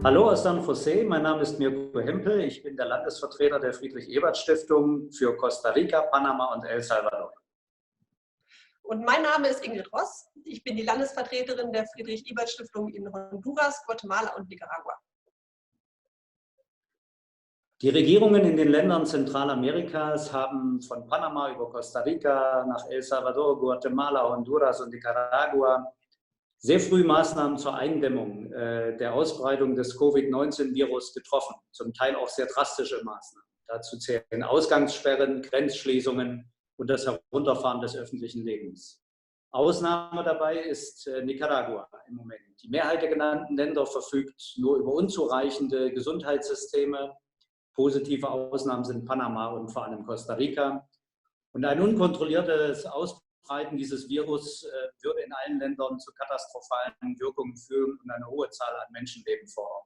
Hallo aus San José, mein Name ist Mirko Hempel, ich bin der Landesvertreter der Friedrich-Ebert-Stiftung für Costa Rica, Panama und El Salvador. Und mein Name ist Ingrid Ross. Ich bin die Landesvertreterin der Friedrich-Ebert-Stiftung in Honduras, Guatemala und Nicaragua. Die Regierungen in den Ländern Zentralamerikas haben von Panama über Costa Rica nach El Salvador, Guatemala, Honduras und Nicaragua sehr früh Maßnahmen zur Eindämmung der Ausbreitung des Covid-19-Virus getroffen, zum Teil auch sehr drastische Maßnahmen. Dazu zählen Ausgangssperren, Grenzschließungen und das Herunterfahren des öffentlichen Lebens. Ausnahme dabei ist Nicaragua im Moment. Die Mehrheit der genannten Länder verfügt nur über unzureichende Gesundheitssysteme. Positive Ausnahmen sind Panama und vor allem Costa Rica. Und ein unkontrolliertes Ausbreiten dieses Virus würde in allen Ländern zu katastrophalen Wirkungen führen und eine hohe Zahl an Menschenleben fordern.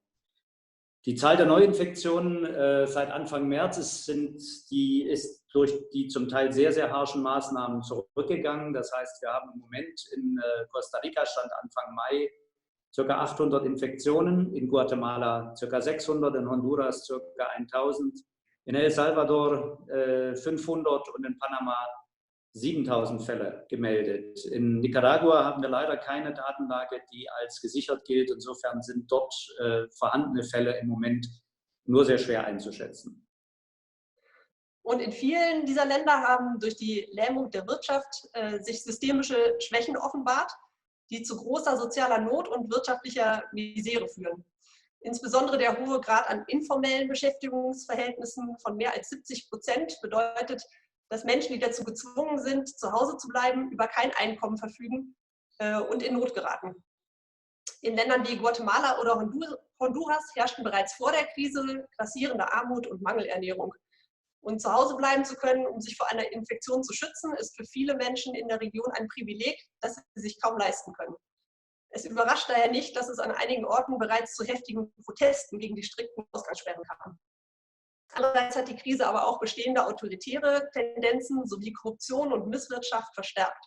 Die Zahl der Neuinfektionen seit Anfang März ist durch die zum Teil sehr, sehr harschen Maßnahmen zurückgegangen. Das heißt, wir haben im Moment in Costa Rica, Stand Anfang Mai, ca. 800 Infektionen, in Guatemala ca. 600, in Honduras ca. 1000, in El Salvador 500 und in Panama 7000 Fälle gemeldet. In Nicaragua haben wir leider keine Datenlage, die als gesichert gilt. Insofern sind dort vorhandene Fälle im Moment nur sehr schwer einzuschätzen. Und in vielen dieser Länder haben durch die Lähmung der Wirtschaft sich systemische Schwächen offenbart, die zu großer sozialer Not und wirtschaftlicher Misere führen. Insbesondere der hohe Grad an informellen Beschäftigungsverhältnissen von mehr als 70% bedeutet, dass Menschen, die dazu gezwungen sind, zu Hause zu bleiben, über kein Einkommen verfügen und in Not geraten. In Ländern wie Guatemala oder Honduras herrschten bereits vor der Krise grassierende Armut und Mangelernährung. Und zu Hause bleiben zu können, um sich vor einer Infektion zu schützen, ist für viele Menschen in der Region ein Privileg, das sie sich kaum leisten können. Es überrascht daher nicht, dass es an einigen Orten bereits zu heftigen Protesten gegen die strikten Ausgangssperren kam. Andererseits hat die Krise aber auch bestehende autoritäre Tendenzen sowie Korruption und Misswirtschaft verstärkt.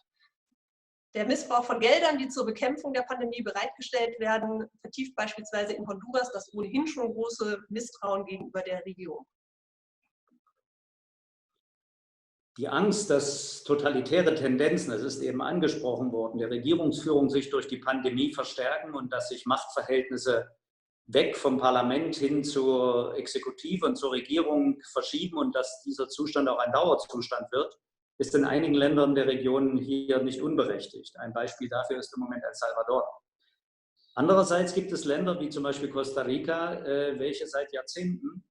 Der Missbrauch von Geldern, die zur Bekämpfung der Pandemie bereitgestellt werden, vertieft beispielsweise in Honduras das ohnehin schon große Misstrauen gegenüber der Regierung. Die Angst, dass totalitäre Tendenzen, es ist eben angesprochen worden, der Regierungsführung sich durch die Pandemie verstärken und dass sich Machtverhältnisse weg vom Parlament hin zur Exekutive und zur Regierung verschieben und dass dieser Zustand auch ein Dauerzustand wird, ist in einigen Ländern der Region hier nicht unberechtigt. Ein Beispiel dafür ist im Moment El Salvador. Andererseits gibt es Länder wie zum Beispiel Costa Rica, welche seit Jahrzehnten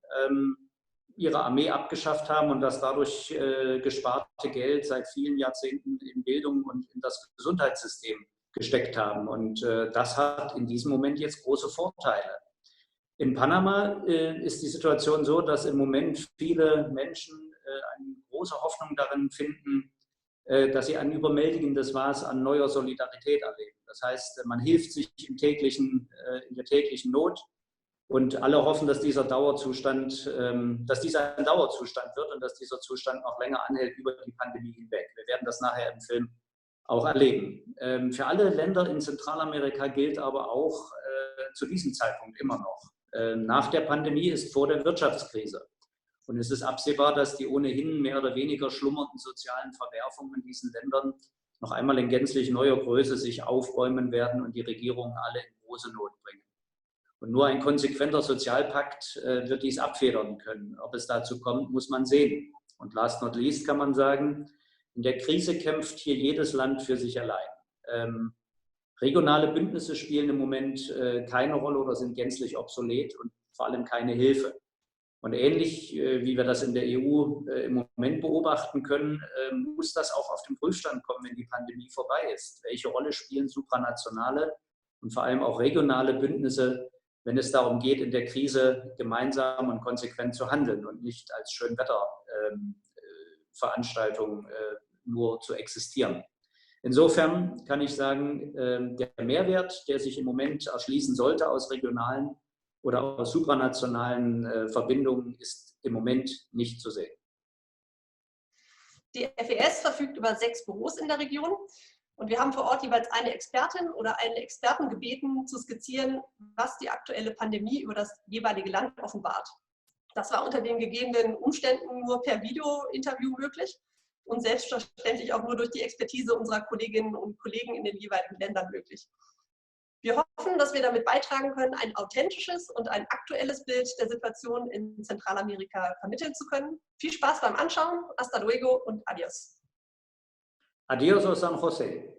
ihre Armee abgeschafft haben und das dadurch gesparte Geld seit vielen Jahrzehnten in Bildung und in das Gesundheitssystem gesteckt haben. Und das hat in diesem Moment jetzt große Vorteile. In Panama ist die Situation so, dass im Moment viele Menschen eine große Hoffnung darin finden, dass sie ein überwältigendes Maß an neuer Solidarität erleben. Das heißt, man hilft sich in der täglichen Not. Und alle hoffen, dass dieser Dauerzustand, dass dieser ein Dauerzustand wird und dass dieser Zustand noch länger anhält über die Pandemie hinweg. Wir werden das nachher im Film auch erleben. Für alle Länder in Zentralamerika gilt aber auch zu diesem Zeitpunkt immer noch: Nach der Pandemie ist vor der Wirtschaftskrise. Und es ist absehbar, dass die ohnehin mehr oder weniger schlummernden sozialen Verwerfungen in diesen Ländern noch einmal in gänzlich neuer Größe sich aufbäumen werden und die Regierungen alle in große Not bringen. Und nur ein konsequenter Sozialpakt wird dies abfedern können. Ob es dazu kommt, muss man sehen. Und last not least kann man sagen, in der Krise kämpft hier jedes Land für sich allein. Regionale Bündnisse spielen im Moment keine Rolle oder sind gänzlich obsolet und vor allem keine Hilfe. Und ähnlich wie wir das in der EU im Moment beobachten können, muss das auch auf den Prüfstand kommen, wenn die Pandemie vorbei ist. Welche Rolle spielen supranationale und vor allem auch regionale Bündnisse, wenn es darum geht, in der Krise gemeinsam und konsequent zu handeln und nicht als Schönwetterveranstaltung nur zu existieren? Insofern kann ich sagen, der Mehrwert, der sich im Moment erschließen sollte aus regionalen oder aus supranationalen Verbindungen, ist im Moment nicht zu sehen. Die FES verfügt über 6 Büros in der Region. Und wir haben vor Ort jeweils eine Expertin oder einen Experten gebeten, zu skizzieren, was die aktuelle Pandemie über das jeweilige Land offenbart. Das war unter den gegebenen Umständen nur per Video-Interview möglich und selbstverständlich auch nur durch die Expertise unserer Kolleginnen und Kollegen in den jeweiligen Ländern möglich. Wir hoffen, dass wir damit beitragen können, ein authentisches und ein aktuelles Bild der Situation in Zentralamerika vermitteln zu können. Viel Spaß beim Anschauen. Hasta luego und adios. Adiós a San José.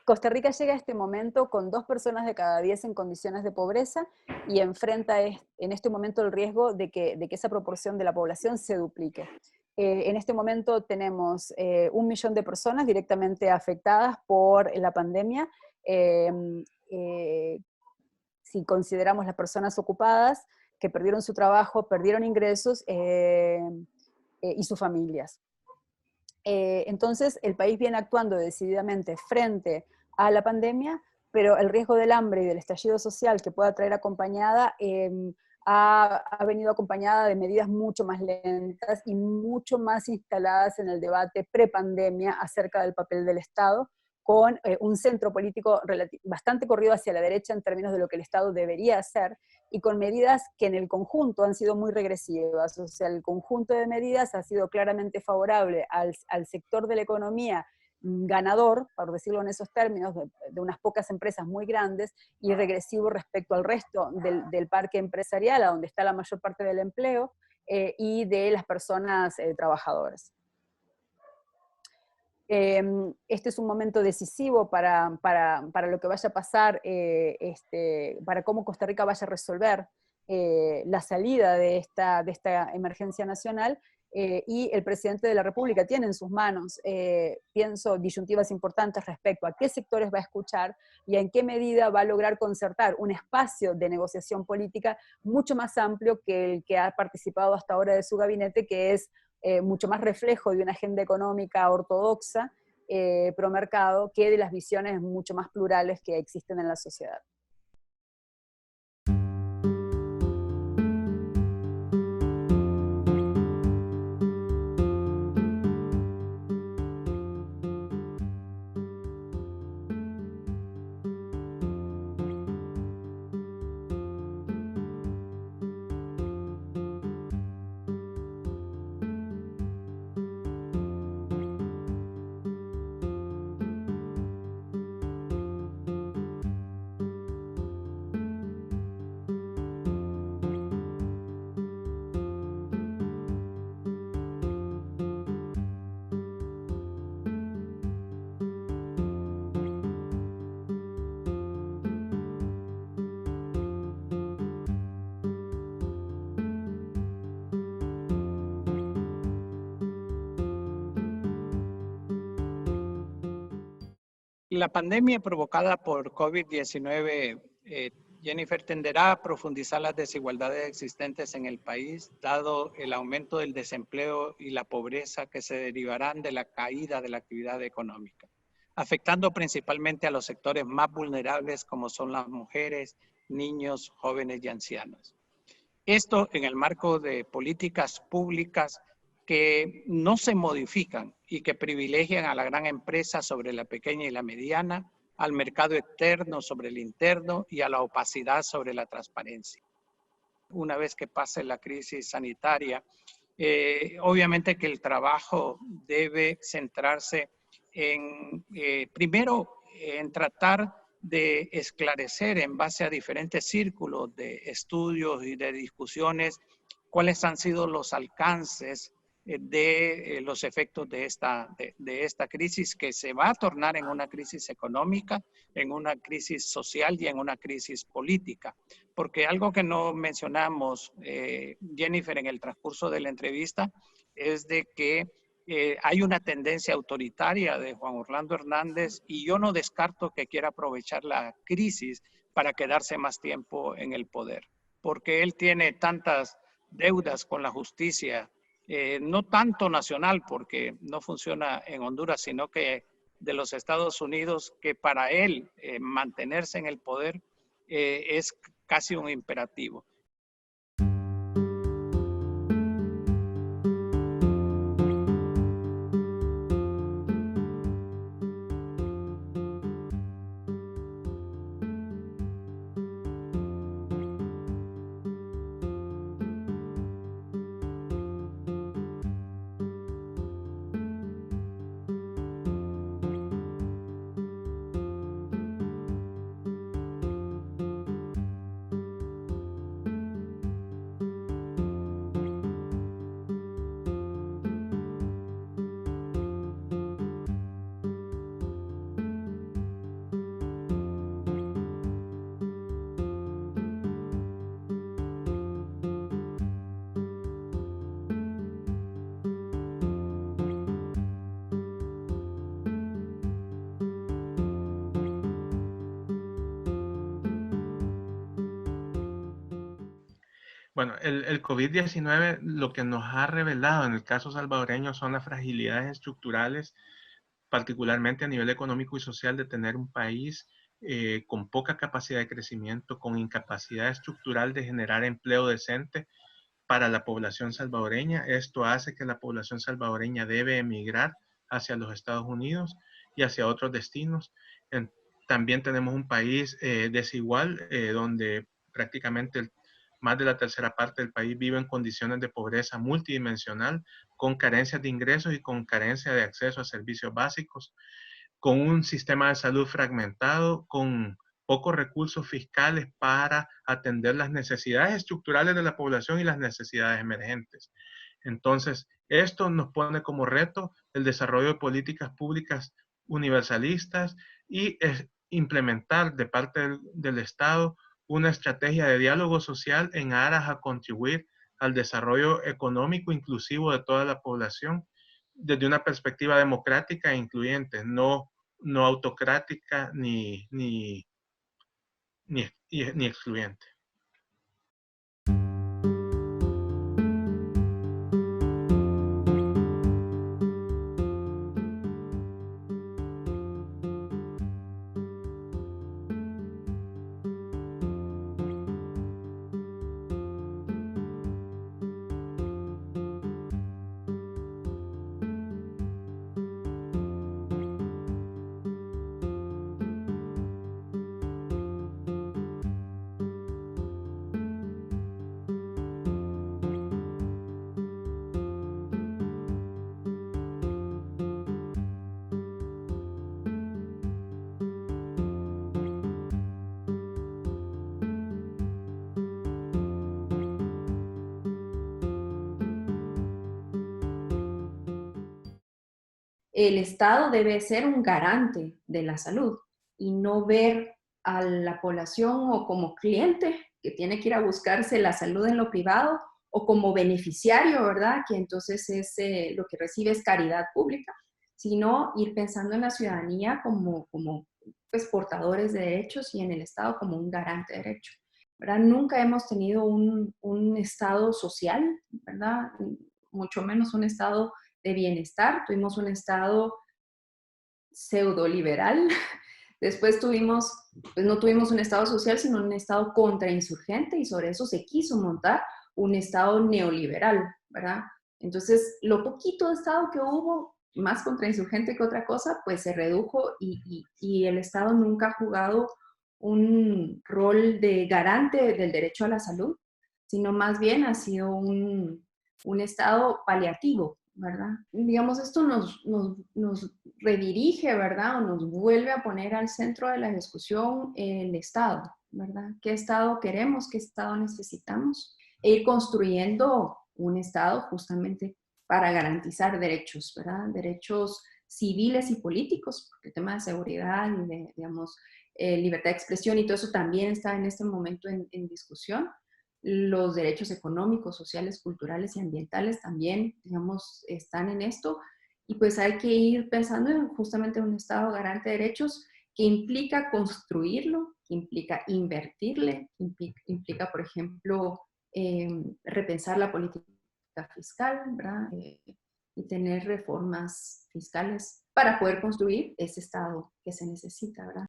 Costa Rica llega a este momento con 2 personas de cada 10 en condiciones de pobreza y enfrenta en este momento el riesgo de que esa proporción de la población se duplique. En este momento tenemos 1 millón de personas directamente afectadas por la pandemia. Si consideramos las personas ocupadas que perdieron su trabajo, perdieron ingresos y sus familias. Entonces, el país viene actuando decididamente frente a la pandemia, pero el riesgo del hambre y del estallido social que pueda traer acompañada ha venido acompañada de medidas mucho más lentas y mucho más instaladas en el debate prepandemia acerca del papel del Estado, con un centro político bastante corrido hacia la derecha en términos de lo que el Estado debería hacer, y con medidas que en el conjunto han sido muy regresivas. O sea, el conjunto de medidas ha sido claramente favorable al sector de la economía ganador, por decirlo en esos términos, de unas pocas empresas muy grandes, y regresivo respecto al resto del parque empresarial, a donde está la mayor parte del empleo, y de las personas trabajadoras. Este es un momento decisivo para lo que vaya a pasar, para cómo Costa Rica vaya a resolver la salida de esta emergencia nacional, y el presidente de la República tiene en sus manos, pienso, disyuntivas importantes respecto a qué sectores va a escuchar y en qué medida va a lograr concertar un espacio de negociación política mucho más amplio que el que ha participado hasta ahora de su gabinete, que es mucho más reflejo de una agenda económica ortodoxa, pro mercado, que de las visiones mucho más plurales que existen en la sociedad. La pandemia provocada por COVID-19, Jennifer, tenderá a profundizar las desigualdades existentes en el país, dado el aumento del desempleo y la pobreza que se derivarán de la caída de la actividad económica, afectando principalmente a los sectores más vulnerables como son las mujeres, niños, jóvenes y ancianos. Esto en el marco de políticas públicas que no se modifican y que privilegian a la gran empresa sobre la pequeña y la mediana, al mercado externo sobre el interno y a la opacidad sobre la transparencia. Una vez que pase la crisis sanitaria, Obviamente que el trabajo debe centrarse en, primero, en tratar de esclarecer en base a diferentes círculos de estudios y de discusiones cuáles han sido los alcances de los efectos de esta crisis, que se va a tornar en una crisis económica, en una crisis social y en una crisis política. Porque algo que no mencionamos, Jennifer, en el transcurso de la entrevista, es de que hay una tendencia autoritaria de Juan Orlando Hernández, y yo no descarto que quiera aprovechar la crisis para quedarse más tiempo en el poder, porque él tiene tantas deudas con la justicia, no tanto nacional, porque no funciona en Honduras, sino que de los Estados Unidos, que para él mantenerse en el poder es casi un imperativo. Bueno, el COVID-19 lo que nos ha revelado en el caso salvadoreño son las fragilidades estructurales, particularmente a nivel económico y social, de tener un país con poca capacidad de crecimiento, con incapacidad estructural de generar empleo decente para la población salvadoreña. Esto hace que la población salvadoreña debe emigrar hacia los Estados Unidos y hacia otros destinos. También tenemos un país desigual, donde prácticamente más de la tercera parte del país vive en condiciones de pobreza multidimensional, con carencias de ingresos y con carencia de acceso a servicios básicos, con un sistema de salud fragmentado, con pocos recursos fiscales para atender las necesidades estructurales de la población y las necesidades emergentes. Entonces, esto nos pone como reto el desarrollo de políticas públicas universalistas y implementar de parte del Estado una estrategia de diálogo social en aras a contribuir al desarrollo económico inclusivo de toda la población desde una perspectiva democrática e incluyente, no autocrática ni excluyente. El Estado debe ser un garante de la salud y no ver a la población o como cliente que tiene que ir a buscarse la salud en lo privado o como beneficiario, ¿verdad? Que entonces es, lo que recibe es caridad pública, sino ir pensando en la ciudadanía como pues, portadores de derechos y en el Estado como un garante de derechos, ¿verdad? Nunca hemos tenido un Estado social, ¿verdad? Mucho menos un Estado de bienestar. Tuvimos un Estado pseudo-liberal. Después pues no tuvimos un Estado social, sino un Estado contrainsurgente, y sobre eso se quiso montar un Estado neoliberal, ¿verdad? Entonces, lo poquito de Estado que hubo, más contrainsurgente que otra cosa, pues se redujo y el Estado nunca ha jugado un rol de garante del derecho a la salud, sino más bien ha sido un Estado paliativo, ¿verdad? Digamos, esto nos redirige, ¿verdad? O nos vuelve a poner al centro de la discusión el Estado, ¿verdad? ¿Qué Estado queremos? ¿Qué Estado necesitamos? E ir construyendo un Estado justamente para garantizar derechos, ¿verdad? Derechos civiles y políticos, porque el tema de seguridad y de, digamos, libertad de expresión y todo eso también está en este momento en discusión. Los derechos económicos, sociales, culturales y ambientales también, digamos, están en esto. Y pues hay que ir pensando en justamente un Estado garante de derechos que implica construirlo, que implica invertirle, que implica, por ejemplo, repensar la política fiscal, ¿verdad? Y tener reformas fiscales para poder construir ese Estado que se necesita, ¿verdad?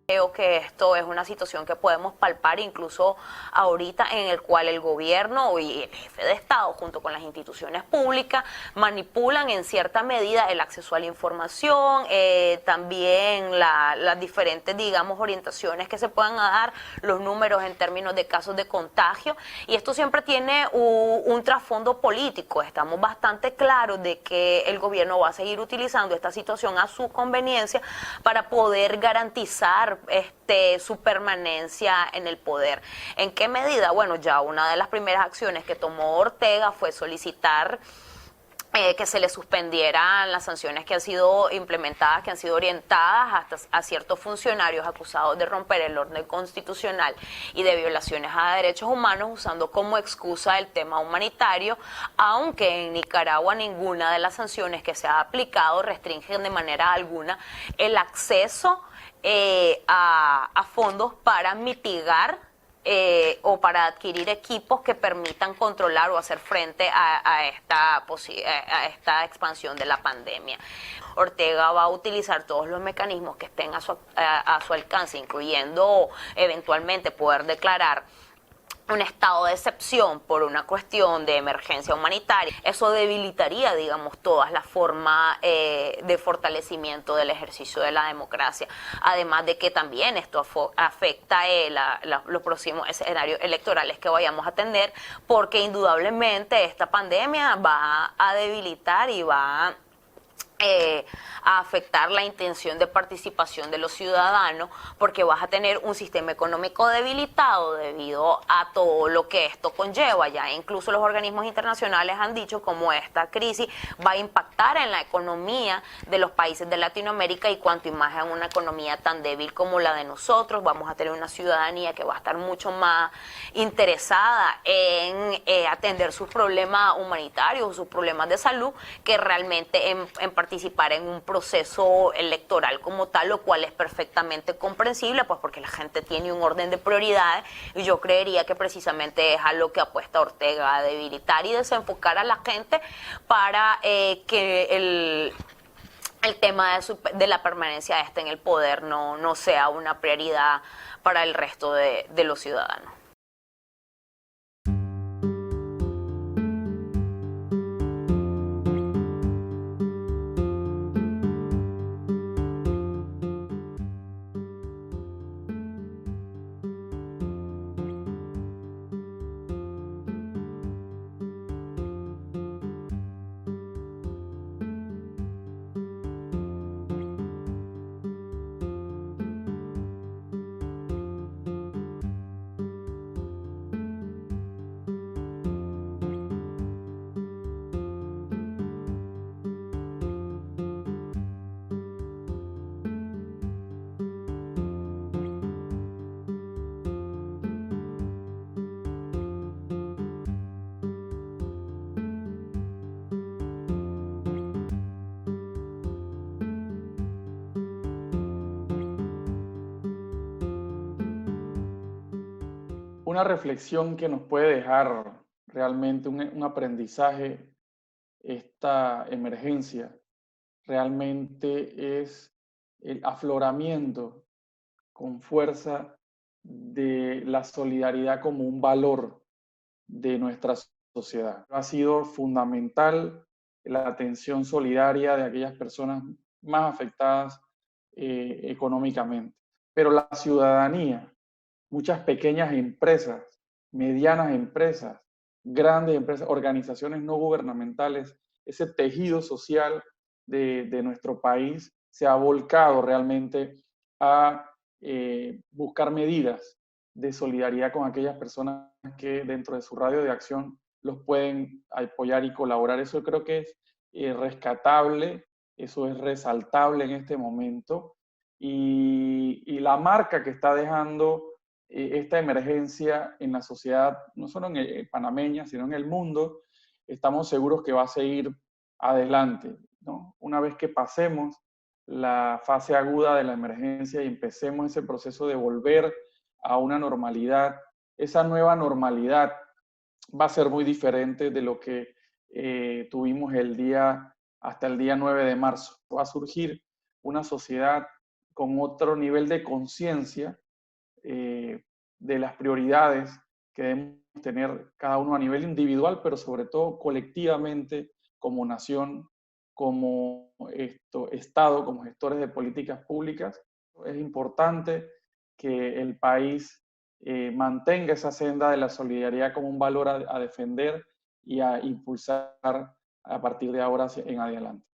Creo que esto es una situación que podemos palpar incluso ahorita, en el cual el gobierno y el jefe de Estado junto con las instituciones públicas manipulan en cierta medida el acceso a la información, también las diferentes, digamos, orientaciones que se puedan dar, los números en términos de casos de contagio, y esto siempre tiene un trasfondo político. Estamos bastante claros de que el gobierno va a seguir utilizando esta situación a su conveniencia para poder garantizar su permanencia en el poder. ¿En qué medida? Bueno, ya una de las primeras acciones que tomó Ortega fue solicitar que se le suspendieran las sanciones que han sido implementadas, que han sido orientadas hasta a ciertos funcionarios acusados de romper el orden constitucional y de violaciones a derechos humanos, usando como excusa el tema humanitario, aunque en Nicaragua ninguna de las sanciones que se ha aplicado restringen de manera alguna el acceso a fondos para mitigar o para adquirir equipos que permitan controlar o hacer frente a esta expansión de la pandemia. Ortega va a utilizar todos los mecanismos que estén a su alcance, incluyendo eventualmente poder declarar un estado de excepción por una cuestión de emergencia humanitaria. Eso debilitaría, digamos, todas las formas de fortalecimiento del ejercicio de la democracia. Además de que también esto afecta los próximos escenarios electorales que vayamos a tener, porque indudablemente esta pandemia va a debilitar y va a afectar la intención de participación de los ciudadanos, porque vas a tener un sistema económico debilitado debido a todo lo que esto conlleva. Ya incluso los organismos internacionales han dicho cómo esta crisis va a impactar en la economía de los países de Latinoamérica, y cuanto más en una economía tan débil como la de nosotros, vamos a tener una ciudadanía que va a estar mucho más interesada en atender sus problemas humanitarios, sus problemas de salud, que realmente en participar en un proceso electoral como tal, lo cual es perfectamente comprensible, pues porque la gente tiene un orden de prioridades, y yo creería que precisamente es a lo que apuesta Ortega, a debilitar y desenfocar a la gente para que el tema de la permanencia en el poder no sea una prioridad para el resto de los ciudadanos. una reflexión que nos puede dejar realmente un aprendizaje esta emergencia realmente es el afloramiento con fuerza de la solidaridad como un valor de nuestra sociedad. Ha sido fundamental la atención solidaria de aquellas personas más afectadas económicamente. Pero la ciudadanía, muchas pequeñas empresas, medianas empresas, grandes empresas, organizaciones no gubernamentales, ese tejido social de nuestro país se ha volcado realmente a buscar medidas de solidaridad con aquellas personas que dentro de su radio de acción los pueden apoyar y colaborar. Eso creo que es rescatable, eso es resaltable en este momento y la marca que está dejando esta emergencia en la sociedad, no solo en el panameña, sino en el mundo, estamos seguros que va a seguir adelante, ¿no? Una vez que pasemos la fase aguda de la emergencia y empecemos ese proceso de volver a una normalidad, esa nueva normalidad va a ser muy diferente de lo que tuvimos hasta el día 9 de marzo. Va a surgir una sociedad con otro nivel de conciencia de las prioridades que debemos tener cada uno a nivel individual, pero sobre todo colectivamente como nación, como Estado, como gestores de políticas públicas. Es importante que el país mantenga esa senda de la solidaridad como un valor a defender y a impulsar a partir de ahora en adelante.